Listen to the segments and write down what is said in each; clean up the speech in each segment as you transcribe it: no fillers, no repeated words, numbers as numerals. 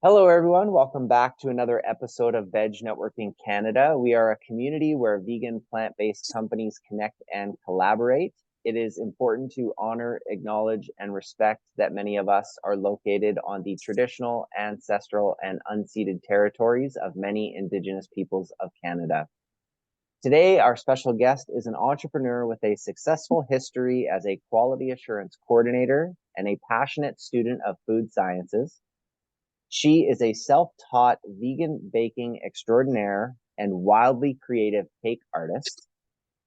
Hello, everyone. Welcome back to another episode of Veg Networking Canada. We are a community where vegan plant-based companies connect and collaborate. It is important to honor, acknowledge, and respect that many of us are located on the traditional, ancestral, and unceded territories of many Indigenous peoples of Canada. Today, our special guest is an entrepreneur with a successful history as a quality assurance coordinator and a passionate student of food sciences. She is a self-taught vegan baking extraordinaire and wildly creative cake artist,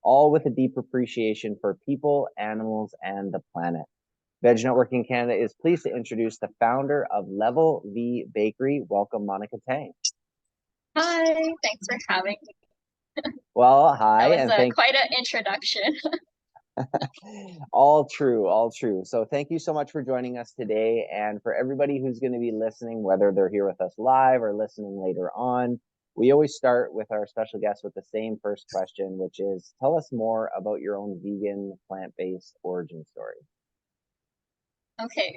all with a deep appreciation for people, animals, and the planet. Veg Networking Canada is pleased to introduce the founder of Level V Bakery. Welcome, Monica Tang. Hi, thanks for having me. Well, hi, That was and thank quite an introduction. all true, all true. So thank you so much for joining us today. And for everybody who's going to be listening, whether they're here with us live or listening later on, we always start with our special guest with the same first question, which is tell us more about your own vegan plant-based origin story. Okay,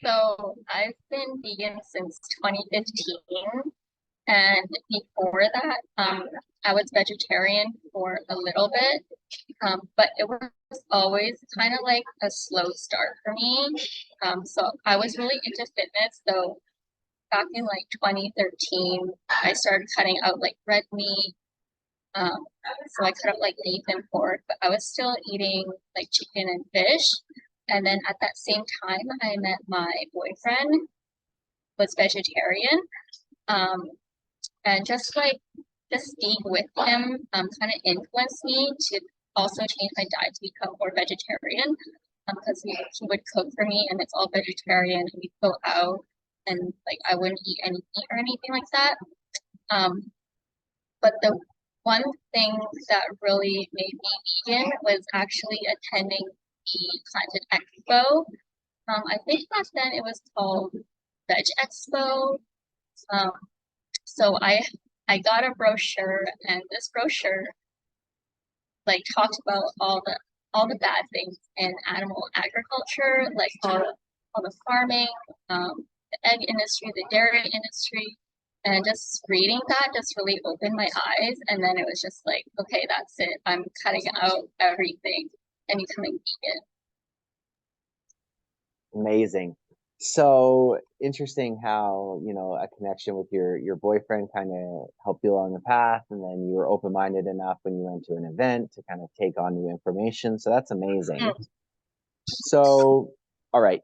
so I've been vegan since 2015, and before that, I was vegetarian for a little bit, but it was always kind of like a slow start for me. So I was really into fitness, so back in like 2013, I started cutting out like red meat. So I cut out like beef and pork, but I was still eating like chicken and fish. And then at that same time, I met my boyfriend, was vegetarian. Um, and just being with him, kind of influenced me to also change my diet to become more vegetarian. Because he would cook for me, and it's all vegetarian, and we'd go out, and like I wouldn't eat any meat or anything like that. Um, but the one thing that really made me vegan was actually attending the Planted Expo. I think back then it was called Veg Expo. Um, so I got a brochure, and this brochure like talked about all the bad things in animal agriculture, like all the farming, the egg industry, the dairy industry, and just reading that just really opened my eyes. And then it was just like, okay, that's it. I'm cutting out everything and becoming vegan. Amazing. So interesting how, a connection with your boyfriend kind of helped you along the path, and then you were open-minded enough when you went to an event to kind of take on new information. So that's amazing. Mm, So, all right,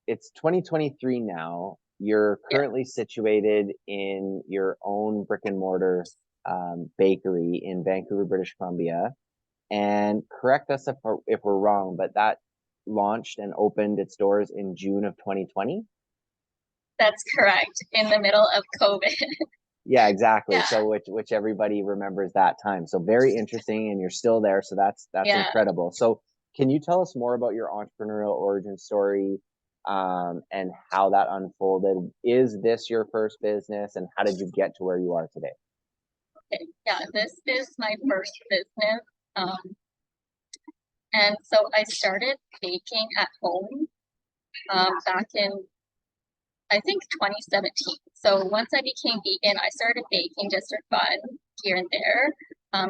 it's 2023 now. You're yeah. currently situated in your own brick and mortar bakery in Vancouver, British Columbia. And correct us if we're wrong, but that launched and opened its doors in June of 2020. That's correct. In the middle of COVID. Yeah, exactly. Yeah. So which everybody remembers that time. So very interesting, and you're still there. So that's Yeah. incredible. So can you tell us more about your entrepreneurial origin story, and how that unfolded? Is this your first business, and how did you get to where you are today? Okay. Yeah, this is my first business. Um, and so I started baking at home back in I think 2017. So once I became vegan, I started baking just for fun here and there,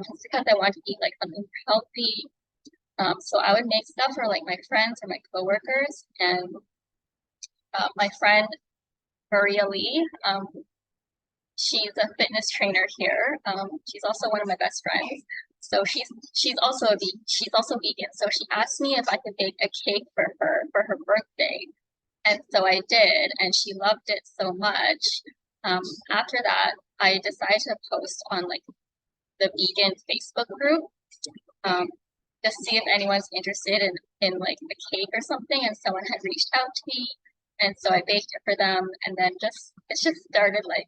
just because I wanted to eat like something healthy. So I would make stuff for like my friends or my coworkers, and my friend Maria Lee, she's a fitness trainer here. She's also one of my best friends. So she's also vegan. So she asked me if I could bake a cake for her birthday. And so I did, and she loved it so much. Um, After that, I decided to post on like the vegan Facebook group, um, to see if anyone's interested in like a cake or something. And someone had reached out to me, and so I baked it for them. And then it just started like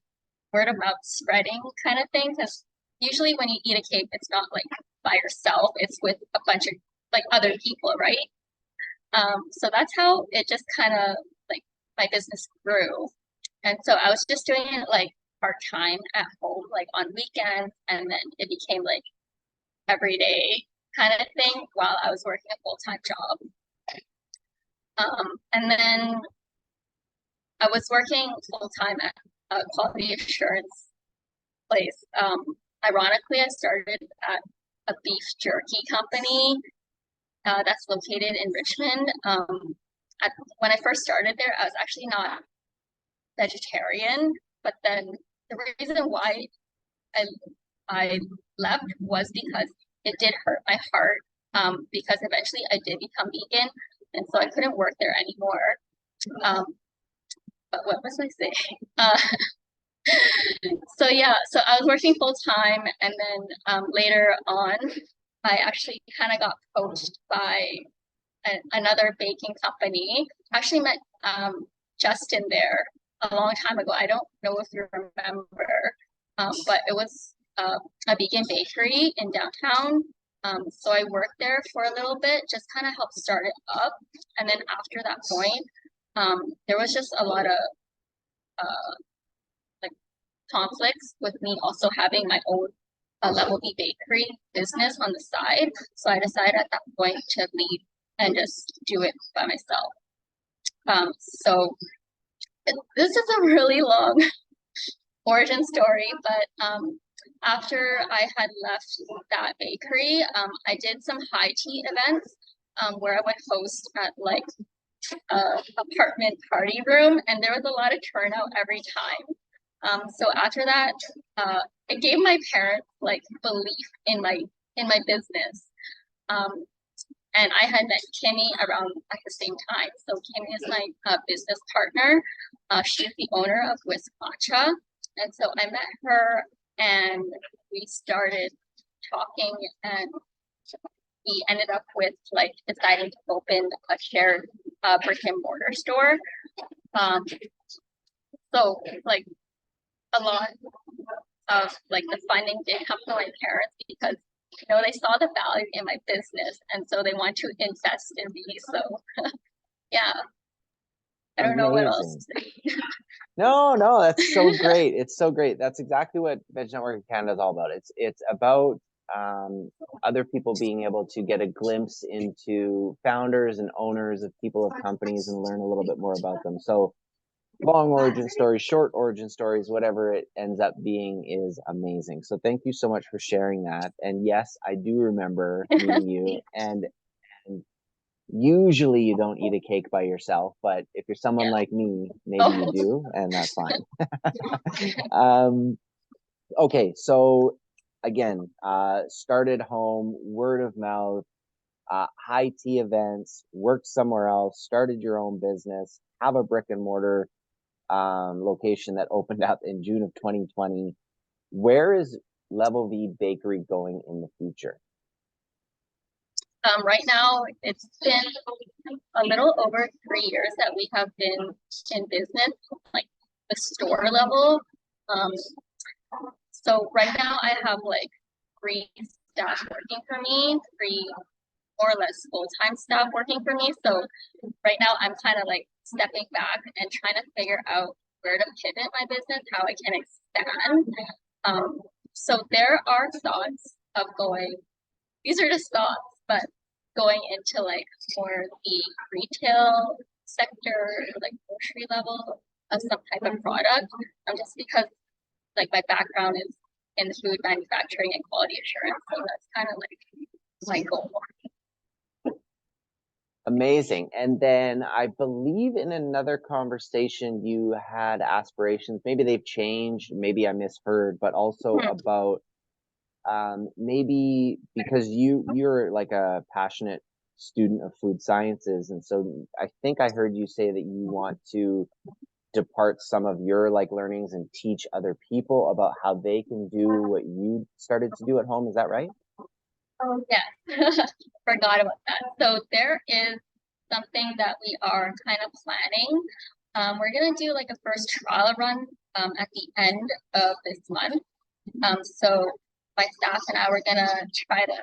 word of mouth spreading kind of thing. Because usually when you eat a cake, it's not like by yourself; it's with a bunch of like other people, right? So that's how it just kind of like my business grew. And so I was just doing it like part time at home, like on weekends, and then it became like every day kind of thing while I was working a full time job. And then I was working full time quality assurance place. Ironically, I started at a beef jerky company that's located in Richmond. When I first started there, I was actually not vegetarian, but then the reason why I I left was because it did hurt my heart. Because eventually I did become vegan, and so I couldn't work there anymore. Um, but what was I saying? So yeah, so I was working full time, and then later on, I actually kind of got poached by another baking company. I actually met Justin there a long time ago. I don't know if you remember, but it was a vegan bakery in downtown. So I worked there for a little bit, just kind of helped start it up. And then after that point, there was just a lot of uh, like conflicts with me also having my own level B bakery business on the side. So I decided at that point to leave and just do it by myself. So this is a really long origin story, but after I had left that bakery, I did some high tea events where I would host at like apartment party room, and there was a lot of turnout every time. So after that, it gave my parents like belief in my business. Um, and I had met Kimmy around at the same time. So Kimmy is my business partner. She's the owner of Whisk Matcha, and so I met her, and we started talking, and we ended up with like deciding to open a shared brick and mortar store. Um, so like a lot of like the funding did come from my parents because they saw the value in my business, and so they want to invest in me. So yeah, I don't know what else Amazing. to say. No, that's so great. It's so great. That's exactly what Veg Network Canada is all about. It's about other people being able to get a glimpse into founders and owners of people of companies and learn a little bit more about them. So long origin stories, short origin stories, whatever it ends up being is amazing. So thank you so much for sharing that. And yes, I do remember meeting you, and usually you don't eat a cake by yourself, but if you're someone Yeah. like me, maybe you Oh. do, and that's fine. Okay, so again, started home, word of mouth, high tea events, worked somewhere else, started your own business, have a brick and mortar location that opened up in June of 2020. Where is Level V Bakery going in the future? Right now, it's been a little over 3 years that we have been in business, like the store level. Um, so right now, I have like 3 staff working for me, three more or less full-time staff working for me. So right now, I'm kind of like stepping back and trying to figure out where to pivot my business, how I can expand. Um, so there are thoughts of going, these are just thoughts, but going into like more the retail sector, like grocery level of some type of product. Just because like my background is in the food manufacturing and quality assurance. So that's kind of like my goal. Amazing. And then I believe in another conversation you had aspirations. Maybe they've changed, maybe I misheard, but also about maybe because you're like a passionate student of food sciences, and so I think I heard you say that you want to depart some of your like learnings and teach other people about how they can do what you started to do at home. Is that right? Oh, yes. Forgot about that. So there is something that we are kind of planning. We're gonna do like a first trial run at the end of this month. So my staff and I were gonna try to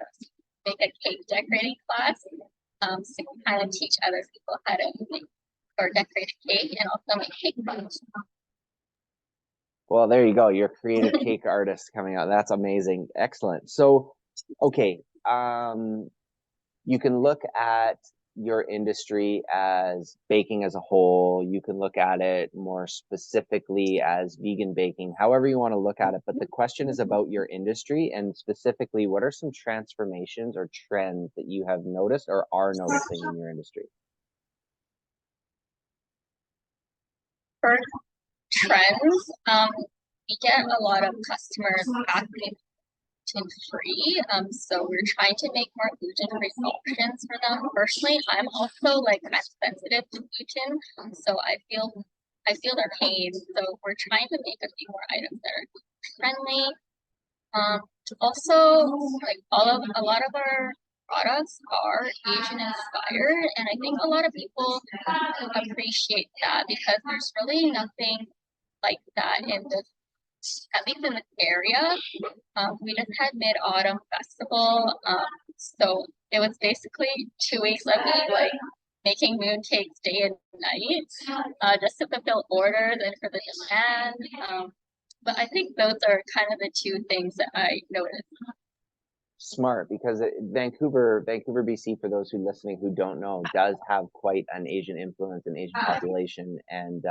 make a cake decorating class. So kind of teach other people how to make or decorate a cake and also make cake pops. Well, there you go. You're a creative cake artist coming out. That's amazing. Excellent. So, okay, you can look at your industry as baking as a whole. You can look at it more specifically as vegan baking, however you want to look at it. But the question is about your industry, and specifically, what are some transformations or trends that you have noticed or are noticing in your industry? For trends, we get a lot of customers asking gluten-free. So we're trying to make more gluten-free options for them. Personally, I'm also like kind of sensitive to gluten, so I feel their pain. So we're trying to make a few more items that are gluten-friendly. Also, like a lot of our products are Asian inspired, and I think a lot of people appreciate that because there's really nothing like that in this, at least in this area. We just had Mid Autumn Festival, so it was basically 2 weeks of me like making mooncakes day and night, just to fulfill orders and for the demand. But I think those are kind of the two things that I noticed. Smart, because Vancouver, BC, for those who listening who don't know, does have quite an Asian influence and Asian population. And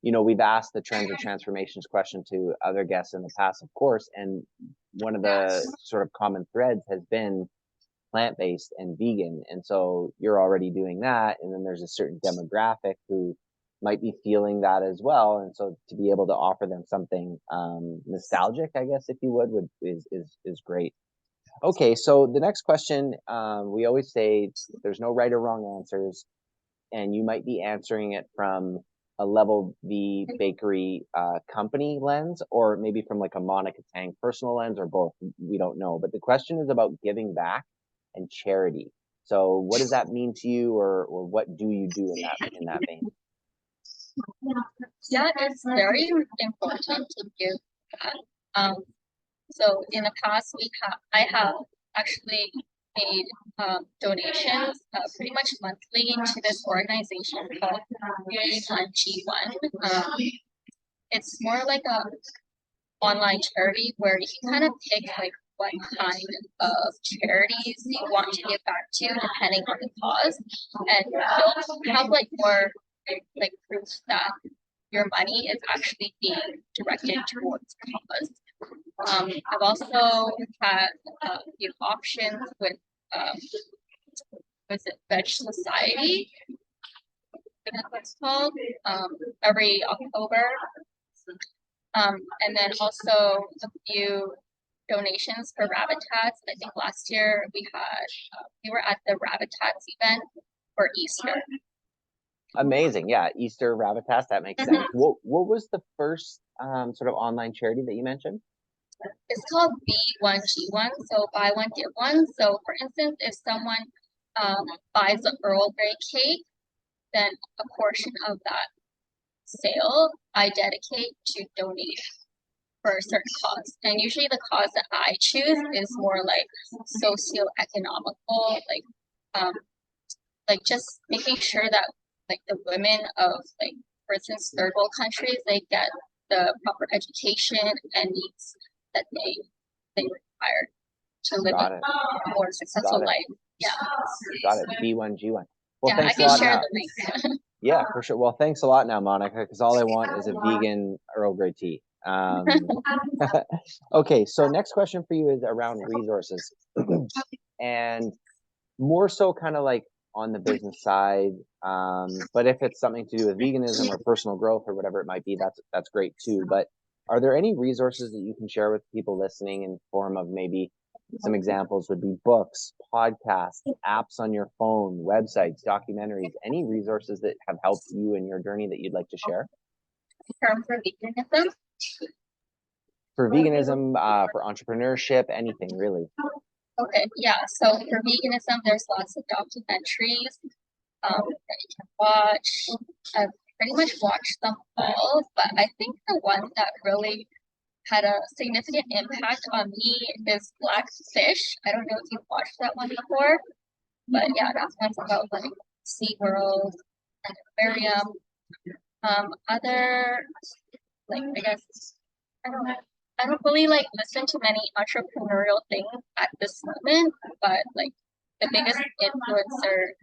we've asked the trends or transformations question to other guests in the past, of course, and one of the sort of common threads has been plant-based and vegan. And so you're already doing that, and then there's a certain demographic who might be feeling that as well. And so to be able to offer them something nostalgic, I guess, if you would is great. Okay, so the next question, we always say there's no right or wrong answers, and you might be answering it from a Level V bakery company lens, or maybe from like a Monica Tang personal lens, or both. We don't know. But the question is about giving back and charity. So what does that mean to you, or what do you do in that vein? Yeah, it's very important to give back. So in the past, I have actually made donations pretty much monthly to this organization called G1. It's more like a online charity where you can kind of pick like what kind of charities you want to give back to depending on the cause, and you'll have like more like proof that your money is actually being directed towards cause. I've also had a few options with was it Veg Society? I think that's what it's called. Every October. And then also a few donations for Rabbitats. I think last year we were at the Rabbitats event for Easter. Amazing. Yeah, Easter Rabbitats, that makes sense. What was the first sort of online charity that you mentioned? It's called B1G1, so buy one, get one. So for instance, if someone buys an Earl Grey cake, then a portion of that sale I dedicate to donate for a certain cause. And usually the cause that I choose is more like socio-economical, like just making sure that like the women of like, for instance, third world countries, they get the proper education and needs that they require to live a more successful life. Yeah. Got it. B1G1. Well, yeah, thanks a lot now. link. Yeah, for sure. Well, thanks a lot now, Monica, because all I want is a vegan Earl Grey tea. Okay, so next question for you is around resources. And more so kind of like on the business side. But if it's something to do with veganism or personal growth or whatever it might be, that's great too. But are there any resources that you can share with people listening in form of maybe some examples would be books, podcasts, apps on your phone, websites, documentaries, any resources that have helped you in your journey that you'd like to share? In terms of veganism? For veganism, for entrepreneurship, anything really. Okay, yeah. So for veganism, there's lots of documentaries that you can watch. I've pretty much watched them all, but I think the one that really had a significant impact on me is Black Fish. I don't know if you've watched that one before, but yeah, that's one's about like SeaWorld and aquarium. Other like I guess I don't really like listen to many entrepreneurial things at this moment, but like the biggest influencer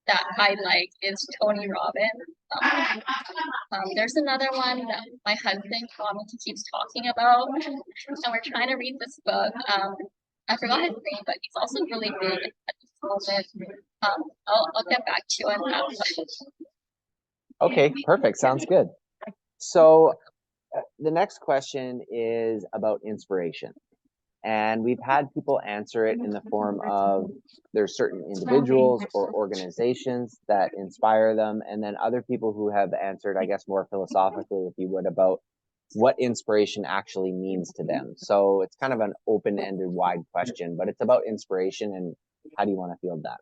that I like is Tony Robbins. There's another one that my husband Tommy keeps talking about, and we're trying to read this book. I forgot his name, but he's also really big at this moment. I'll get back to you on that one. Okay, perfect. Sounds good. So the next question is about inspiration. And we've had people answer it in the form of there's certain individuals or organizations that inspire them, and then other people who have answered, I guess, more philosophically, if you would, about what inspiration actually means to them. So it's kind of an open-ended, wide question, but it's about inspiration and how do you want to field that?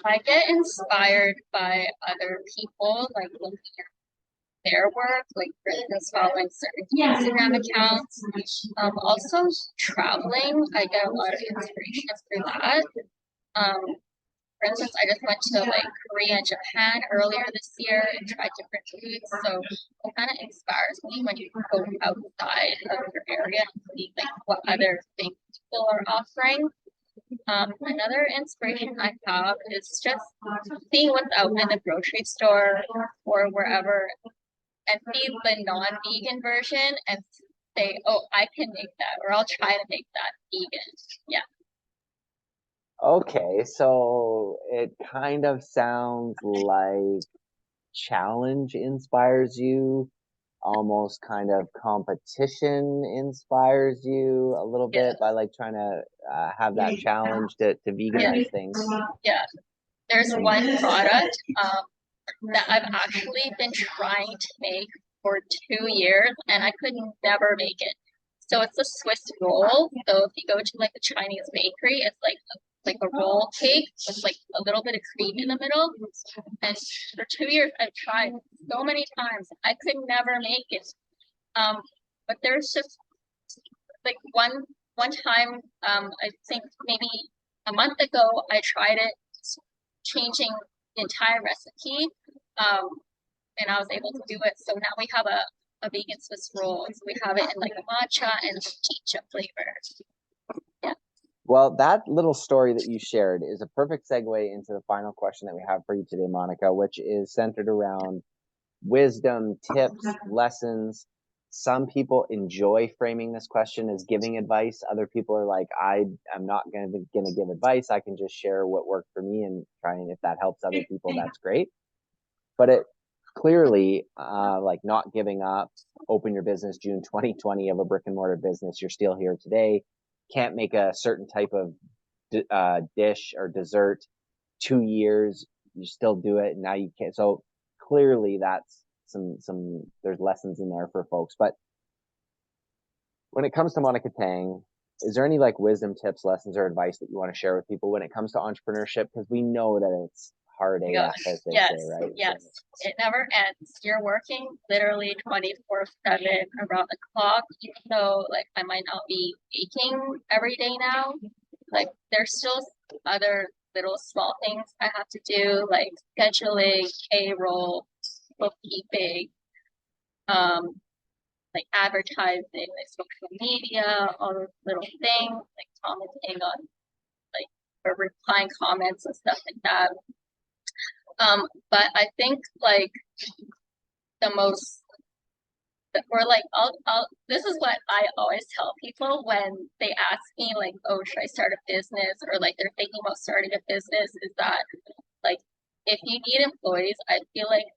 I get inspired by other people, like looking at their work, like for instance, following certain Instagram accounts. Also traveling, I get a lot of inspiration through that. Um, for instance, I just went to like Korea and Japan earlier this year and tried different foods. So it kind of inspires me when you go outside of your area and see like what other things people are offering. Another inspiration I have is just seeing what's out in the grocery store or wherever and see the non-vegan version and say, oh, I can make that, or I'll try to make that vegan. Yeah. Okay, so it kind of sounds like challenge inspires you, almost kind of competition inspires you a little bit by like trying to have that challenge to veganize things. Yeah. There's one product that I've actually been trying to make for 2 years and I could never make it. So it's a Swiss roll. So if you go to like a Chinese bakery, it's like a roll cake with like a little bit of cream in the middle. And for 2 years, I've tried so many times. I could never make it. But there's just like one time, I think maybe a month ago, I tried it, changing the entire recipe. And I was able to do it. So now we have a vegan Swiss roll. So we have it in like a matcha and chicha flavor. Yeah. Well, that little story that you shared is a perfect segue into the final question that we have for you today, Monica, which is centered around wisdom, tips, lessons. Some people enjoy framing this question as giving advice. Other people are like, I'm not gonna give advice. I can just share what worked for me and try, and if that helps other people, that's great. But it clearly, like not giving up, open your business June 2020 of a brick and mortar business. You're still here today. Can't make a certain type of dish or dessert 2 years. You still do it. And now you can't. So clearly that's some there's lessons in there for folks. But when it comes to Monica Tang, is there any like wisdom, tips, lessons, or advice that you want to share with people when it comes to entrepreneurship? Because we know that it's hard AF, as they say, right? Yes. So, it never ends. You're working literally 24/7 around the clock. Even though like I might not be baking every day now, like there's still other little small things I have to do, like scheduling, payroll, bookkeeping, like advertising, like social media, all those little things, like commenting on like or replying comments and stuff like that. But I think like the most or like I'll this is what I always tell people when they ask me like, oh, should I start a business or like they're thinking about starting a business is that like if you need employees, I feel like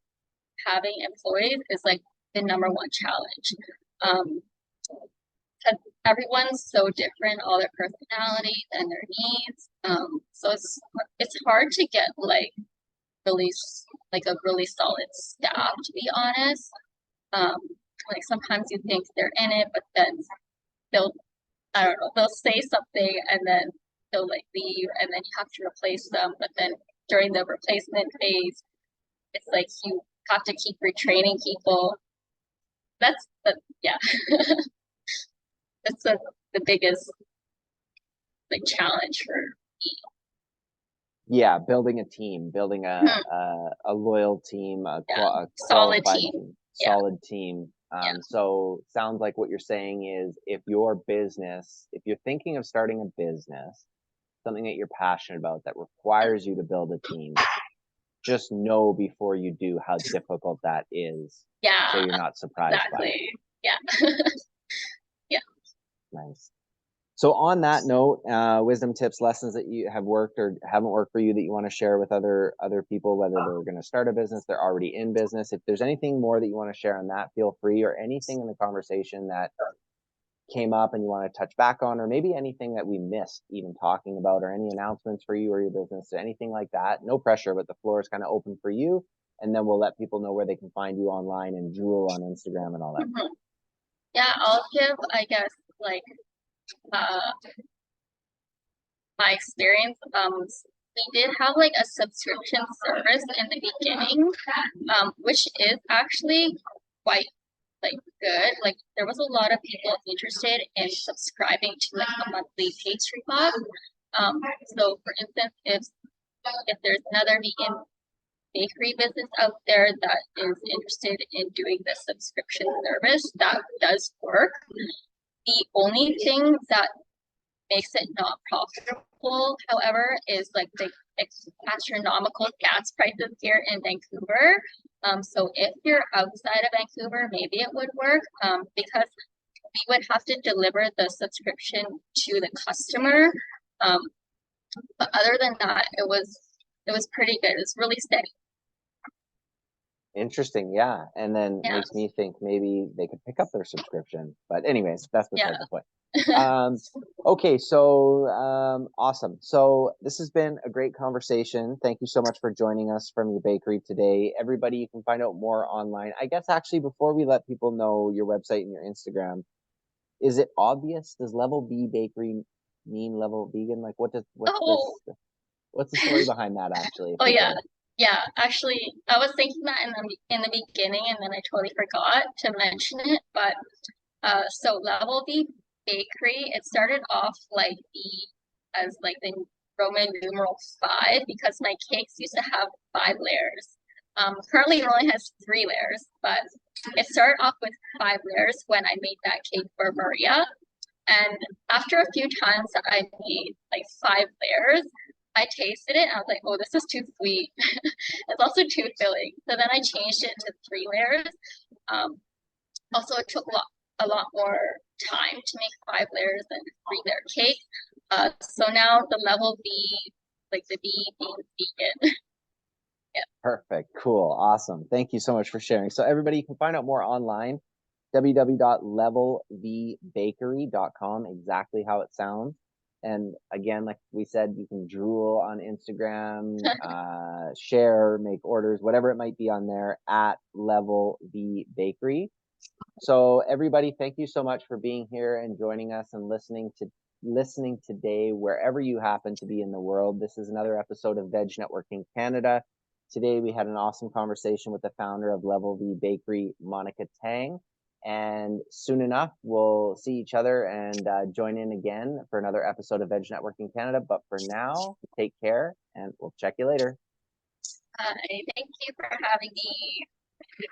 having employees is like the number one challenge. Because everyone's so different, all their personalities and their needs. So it's hard to get like really like a really solid staff, to be honest. Um, like sometimes you think they're in it, but then they'll I don't know, they'll say something and then they'll like leave and then you have to replace them. But then during the replacement phase, it's like you have to keep retraining people. That's the yeah. That's the biggest like challenge for me. Yeah, building a team, building a loyal team, a Solid qualified team. solid team. So sounds like what you're saying is if you're thinking of starting a business, something that you're passionate about that requires you to build a team, just know before you do how difficult that is. Yeah, So you're not surprised by it. exactly. Yeah. Yeah. Nice. So on that note, wisdom tips, lessons that you have worked or haven't worked for you that you want to share with other people, whether they're going to start a business, they're already in business. If there's anything more that you want to share on that, feel free, or anything in the conversation that came up and you want to touch back on, or maybe anything that we missed even talking about, or any announcements for you or your business, anything like that. No pressure, but the floor is kind of open for you. And then we'll let people know where they can find you online and Jewel on Instagram and all that. Mhm. Yeah, I'll give, I guess, like uh my experience. We did have like a subscription service in the beginning, which is actually quite like good. Like there was a lot of people interested in subscribing to like a monthly pastry club. So for instance, if there's another vegan bakery business out there that is interested in doing the subscription service, that does work. The only thing that makes it not profitable, however, is like the astronomical gas prices here in Vancouver. So if you're outside of Vancouver, maybe it would work, because we would have to deliver the subscription to the customer. Um, but other than that, it was pretty good. It's really steady. Interesting, yeah. And then Yeah, makes me think maybe they could pick up their subscription. But anyways, that's beside yeah. the point. Okay, so awesome. So this has been a great conversation. Thank you so much for joining us from your bakery today. Everybody, you can find out more online. I guess actually before we let people know your website and your Instagram, is it obvious? Does Level V Bakery mean level vegan? Like Oh, what's the story behind that actually, if oh you yeah. could? Yeah, actually, I was thinking that in the beginning, and then I totally forgot to mention it. But so Level V Bakery, it started off like the Roman numeral 5, because my cakes used to have 5 layers. Currently it only has 3 layers, but it started off with 5 layers when I made that cake for Maria. And after a few times that I made like 5 layers, I tasted it and I was like, oh, this is too sweet. It's also too filling. So then I changed it to 3 layers. Um, Also, it took a lot more time to make 5 layers than 3 layer cake. So now the level B, like the B being vegan. Yeah. Perfect. Cool. Awesome. Thank you so much for sharing. So everybody, you can find out more online, www.levelvbakery.com, exactly how it sounds. And again, like we said, you can drool on Instagram, share, make orders, whatever it might be on there at Level V Bakery. So everybody, thank you so much for being here and joining us and listening today, wherever you happen to be in the world. This is another episode of Veg Networking Canada. Today we had an awesome conversation with the founder of Level V Bakery, Monica Tang. And soon enough, we'll see each other and join in again for another episode of Veg Networking Canada. But for now, take care and we'll check you later. Thank you for having me.